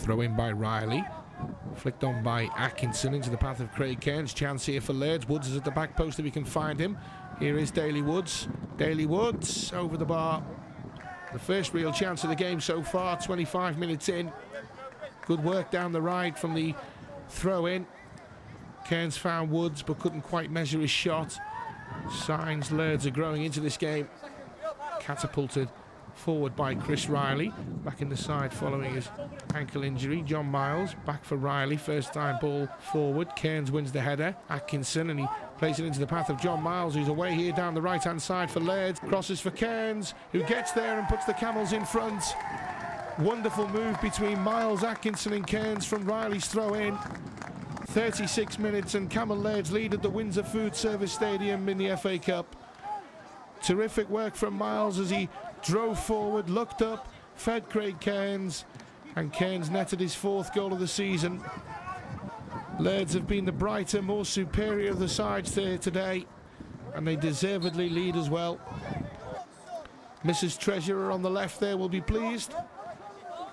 Throw in by Riley. Flicked on by Atkinson into the path of Craig Cairns. Chance here for Laird. Woods is at the back post if he can find him. Here is Daly Woods. Daly Woods over the bar. The first real chance of the game so far, 25 minutes in. Good work down the right from the throw in. Cairns found Woods but couldn't quite measure his shot. Signs Laird's are growing into this game. Catapulted forward by Chris Riley. Back in the side following his ankle injury. John Miles back for Riley. First time ball forward. Cairns wins the header. Atkinson, and he plays it into the path of John Miles, who's away here down the right hand side for Laird. Crosses for Cairns, who gets there and puts the Camels in front. Wonderful move between Miles, Atkinson and Cairns from Riley's throw in. 36 minutes and Cammell Laird's lead at the Windsor Food Service Stadium in the FA Cup. Terrific work from Miles as he drove forward, looked up, fed Craig Cairns, and Cairns netted his 4th goal of the season. Laird's have been the brighter, more superior of the sides there today, and they deservedly lead as well. Mrs. Treasurer on the left there will be pleased.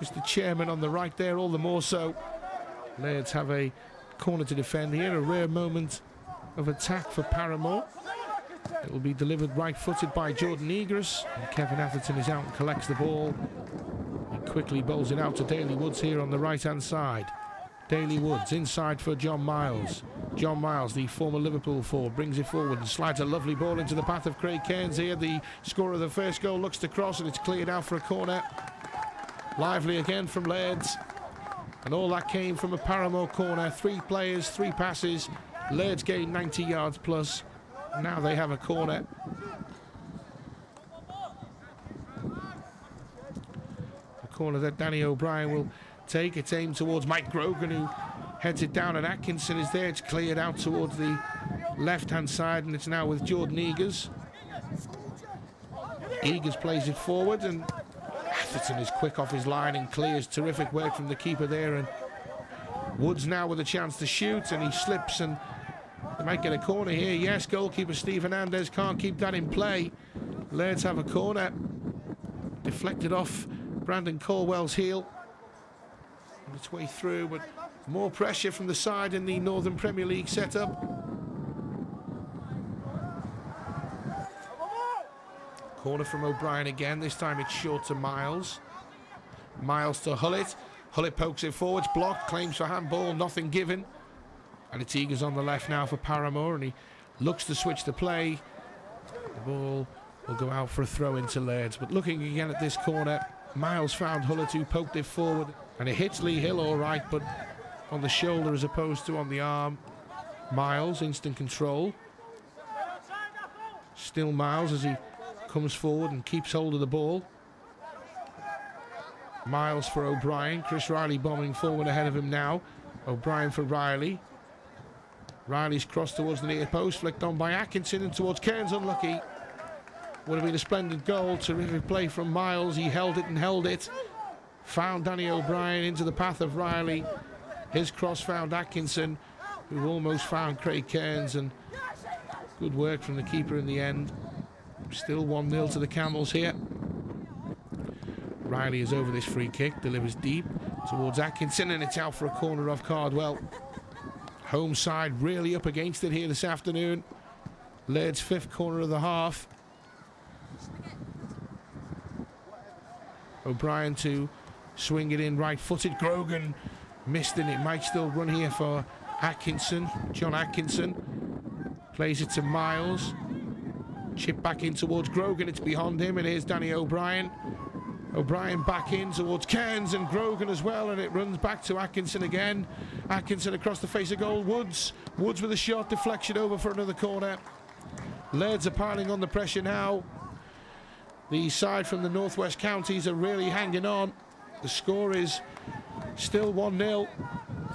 Mr. Chairman on the right there, all the more so. Laird's have a corner to defend here, a rare moment of attack for Parramore. It will be delivered right-footed by Jordan Egras. And Kevin Atherton is out and collects the ball. He quickly bowls it out to Daly Woods here on the right-hand side. Daly Woods inside for John Miles. John Miles, the former Liverpool forward, brings it forward and slides a lovely ball into the path of Craig Cairns here. The scorer of the first goal looks to cross and it's cleared out for a corner. Lively again from Laird's. And all that came from a Parramore corner. 3 players, 3 passes. Laird's gained 90 yards plus. Now they have a corner. A corner that Danny O'Brien will take. It's aimed towards Mike Grogan, who heads it down, and Atkinson is there. It's cleared out towards the left-hand side, and it's now with Jordan Egars. Egars plays it forward, and Atherton is quick off his line and clears. Terrific work from the keeper there, and Woods now with a chance to shoot, and he slips, and they might get a corner here. Yes, goalkeeper Steve Hernandez can't keep that in play. Laird's have a corner. Deflected off Brandon Colwell's heel. On its way through, but more pressure from the side in the Northern Premier League setup. Corner from O'Brien again. This time it's short to Miles. Miles to Hullett. Hullett pokes it forwards, blocked, claims for handball, nothing given. And it's Egars on the left now for Parramore, and he looks to switch the play. The ball will go out for a throw into Laird's. But looking again at this corner, Miles found Hullett, who poked it forward. And it hits Lee Hill all right, but on the shoulder as opposed to on the arm. Miles, instant control. Still Miles as he comes forward and keeps hold of the ball. Miles for O'Brien. Chris Riley bombing forward ahead of him now. O'Brien for Riley. Riley's crossed towards the near post, flicked on by Atkinson and towards Cairns, unlucky. Would have been a splendid goal. Terrific play from Miles. He held it and held it. Found Danny O'Brien into the path of Riley. His cross found Atkinson, who almost found Craig Cairns, and good work from the keeper in the end. Still 1-0 to the Camels here. Riley is over this free kick, delivers deep towards Atkinson, and it's out for a corner off Cardwell. Home side really up against it here this afternoon. Laird's 5th corner of the half. O'Brien to swing it in right-footed. Grogan missed, and it might still run here for Atkinson. John Atkinson plays it to Miles. Chip back in towards Grogan. It's beyond him, and here's Danny O'Brien. O'Brien back in towards Cairns and Grogan as well, and it runs back to Atkinson again. Atkinson across the face of goal. Woods with a shot, deflection over for another corner. Laird's are piling on the pressure now. The side from the northwest counties are really hanging on. The score is still 1-0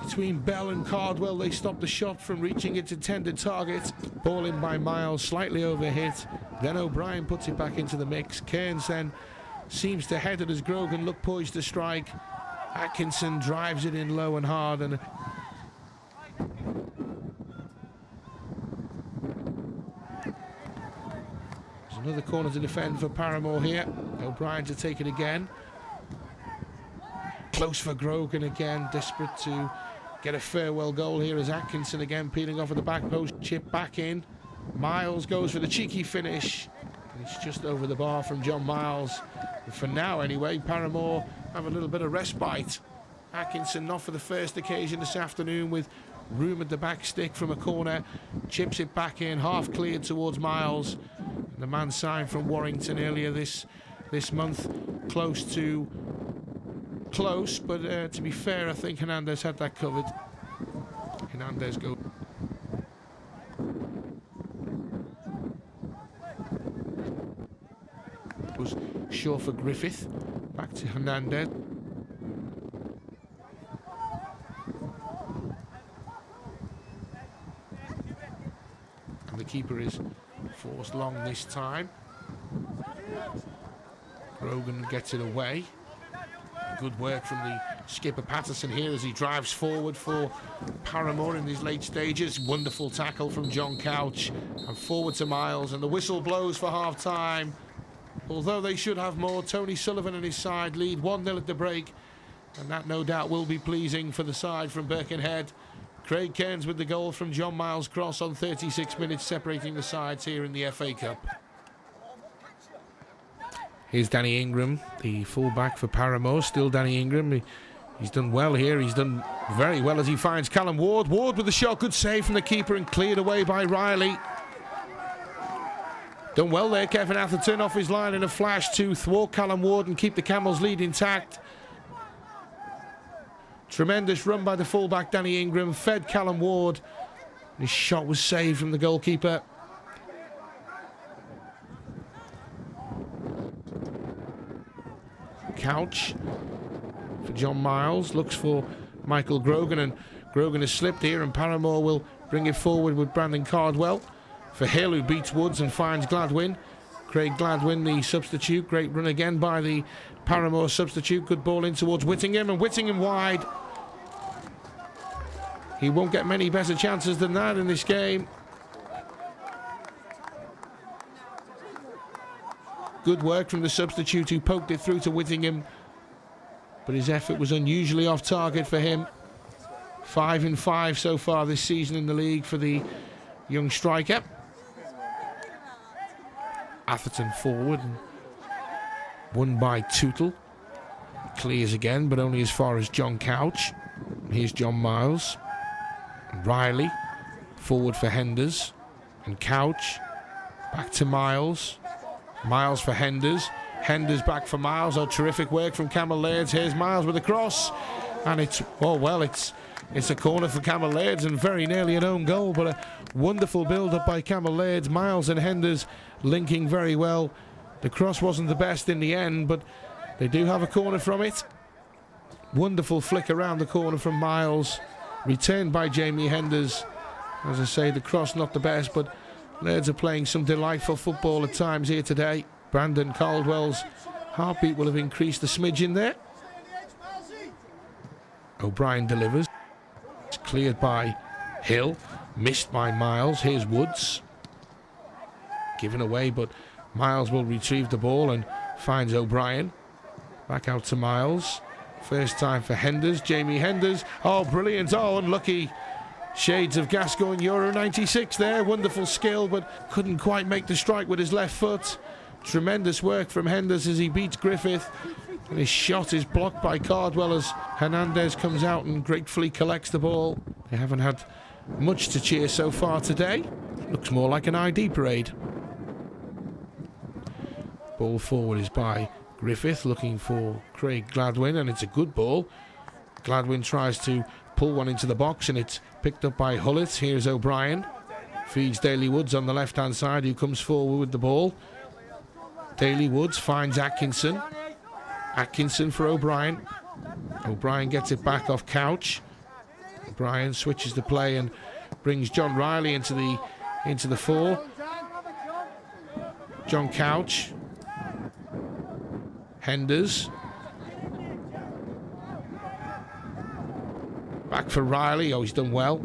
between Bell and Cardwell. They stopped the shot from reaching its intended target. Ball in by Miles, slightly overhit. Then O'Brien puts it back into the mix. Cairns then seems to head it as Grogan looked poised to strike. Atkinson drives it in low and hard, and there's another corner to defend for Parramore here. O'Brien to take it again. close for Grogan again, desperate to get a farewell goal here as Atkinson again peeling off at the back post, chip back in. Miles goes for the cheeky finish. It's just over the bar from John Miles. And for now anyway, Parramore have a little bit of respite. Atkinson not for the first occasion this afternoon with room at the back stick from a corner. Chips it back in, half cleared towards Miles. And the man signed from Warrington earlier this month. Close, but to be fair, I think Hernandez had that covered. Hernandez goes. Was sure for Griffith. Back to Hernandez. And the keeper is forced long this time. Grogan gets it away. Good work from the skipper Patterson here as he drives forward for Parramore in these late stages. Wonderful tackle from John Couch. And forward to Miles, and the whistle blows for half-time. Although they should have more, Tony Sullivan and his side lead 1-0 at the break. And that no doubt will be pleasing for the side from Birkenhead. Craig Cairns with the goal from John Miles' cross on 36 minutes, separating the sides here in the FA Cup. Here's Danny Ingram, the fullback for Parramore. Still Danny Ingram. He's done well here. He's done very well as he finds Callum Ward. Ward with the shot. Good save from the keeper and cleared away by Riley. Done well there, Kevin Atherton off his line in a flash to thwart Callum Ward and keep the Camels lead intact. Tremendous run by the fullback Danny Ingram. Fed Callum Ward. His shot was saved from the goalkeeper. Couch for John Miles, looks for Michael Grogan, and Grogan has slipped here, and Parramore will bring it forward with Brandon Cardwell for Hill, who beats Woods and finds Gladwin. Craig Gladwin, the substitute. Great run again by the Parramore substitute. Good ball in towards Whittingham, and Whittingham wide. He won't get many better chances than that in this game. Good work from the substitute who poked it through to Whittingham, but his effort was unusually off target for him. 5 in 5 so far this season in the league for the young striker. Atherton forward, and won by Tootle. Clears again, but only as far as John Couch. Here's John Miles. Riley forward for Henders, and Couch back to Miles. Miles for Henders. Henders back for Miles. Oh, terrific work from Cammell Laird. Here's Miles with a cross. And it's a corner for Cammell Laird and very nearly an own goal, but a wonderful build-up by Cammell Laird. Miles and Henders linking very well. The cross wasn't the best in the end, but they do have a corner from it. Wonderful flick around the corner from Miles. Returned by Jamie Henders. As I say, the cross not the best, but Lairds are playing some delightful football at times here today. Brandon Caldwell's heartbeat will have increased a smidge in there. O'Brien delivers. It's cleared by Hill. Missed by Miles. Here's Woods. Given away, but Miles will retrieve the ball and finds O'Brien. Back out to Miles. First time for Henders. Jamie Henders. Oh, brilliant. Oh, unlucky. Shades of Gascoigne Euro 96 there. Wonderful skill, but couldn't quite make the strike with his left foot. Tremendous work from Henders as he beats Griffith. And his shot is blocked by Cardwell as Hernandez comes out and gratefully collects the ball. They haven't had much to cheer so far today. Looks more like an ID parade. Ball forward is by Griffith, looking for Craig Gladwin, and it's a good ball. Gladwin tries to pull one into the box, and it's picked up by Hullett. Here's O'Brien. Feeds Daly Woods on the left-hand side, who comes forward with the ball. Daly Woods finds Atkinson. Atkinson for O'Brien. O'Brien gets it back off Couch. O'Brien switches the play and brings John Riley into the fore. John Couch. Henders. Back for Riley. Oh, he's done well.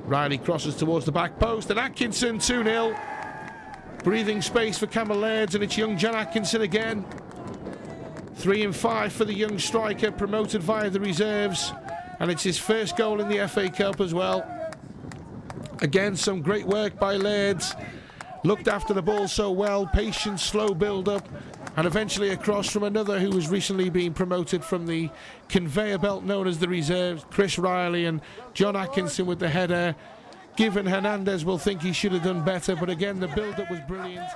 Riley crosses towards the back post, and Atkinson 2-0. Breathing space for Cammell Laird, and it's young John Atkinson again. 3 and 5 for the young striker, promoted via the reserves. And it's his first goal in the FA Cup as well. Again, some great work by Laird. Looked after the ball so well, patient, slow build-up, and eventually across from another who was recently being promoted from the conveyor belt known as the reserves, Chris Riley, and John Atkinson with the header. Given Hernandez will think he should have done better, but again, the build-up was brilliant.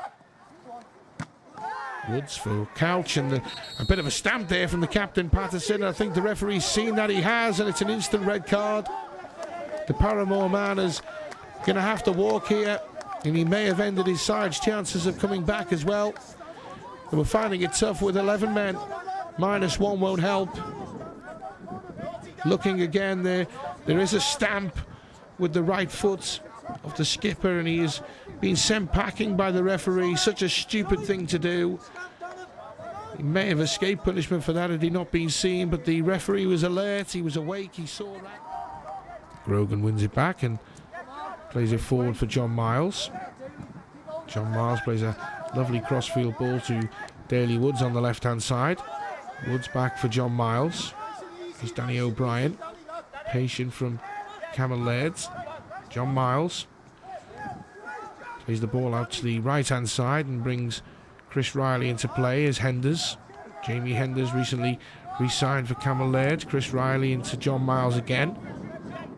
Woods for Couch, and a bit of a stamp there from the captain, Patterson. I think the referee's seen that, he has, and it's an instant red card. The Parramore man is going to have to walk here, and he may have ended his side's chances of coming back as well. They were finding it tough with 11 men. -1 won't help. Looking again there is a stamp with the right foot of the skipper, and he is being sent packing by the referee. Such a stupid thing to do. He may have escaped punishment for that had he not been seen, but the referee was alert, he was awake, he saw that. Grogan wins it back and plays it forward for John Miles. John Miles plays a lovely crossfield ball to Daly Woods on the left-hand side. Woods back for John Miles. Here's Danny O'Brien. Patient from Cammell Laird. John Miles plays the ball out to the right-hand side and brings Chris Riley into play as Henders. Jamie Henders recently re-signed for Cammell Laird. Chris Riley into John Miles again.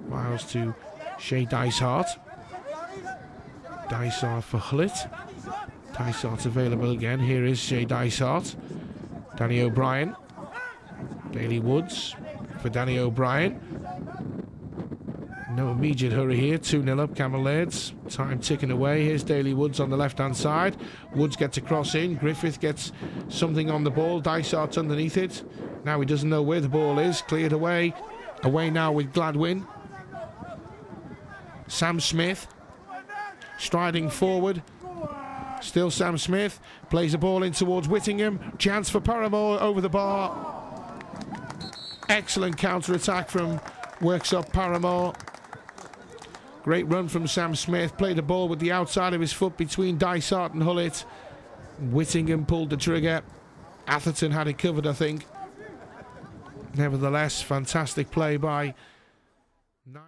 Miles to Shea Dysart. Dysart for Hullett. Dysart's available again. Here is Shea Dysart. Danny O'Brien. Daly Woods for Danny O'Brien. No immediate hurry here. 2-0 up, Cammell Laird's. Time ticking away. Here's Daly Woods on the left-hand side. Woods gets a cross in. Griffith gets something on the ball. Dysart's underneath it. Now he doesn't know where the ball is. Cleared away. Away now with Gladwin. Sam Smith. Striding forward. Still Sam Smith. Plays the ball in towards Whittingham. Chance for Parramore over the bar. Excellent counter-attack from Worksop Parramore. Great run from Sam Smith. Played the ball with the outside of his foot between Dysart and Hullett. Whittingham pulled the trigger. Atherton had it covered, I think. Nevertheless, fantastic play by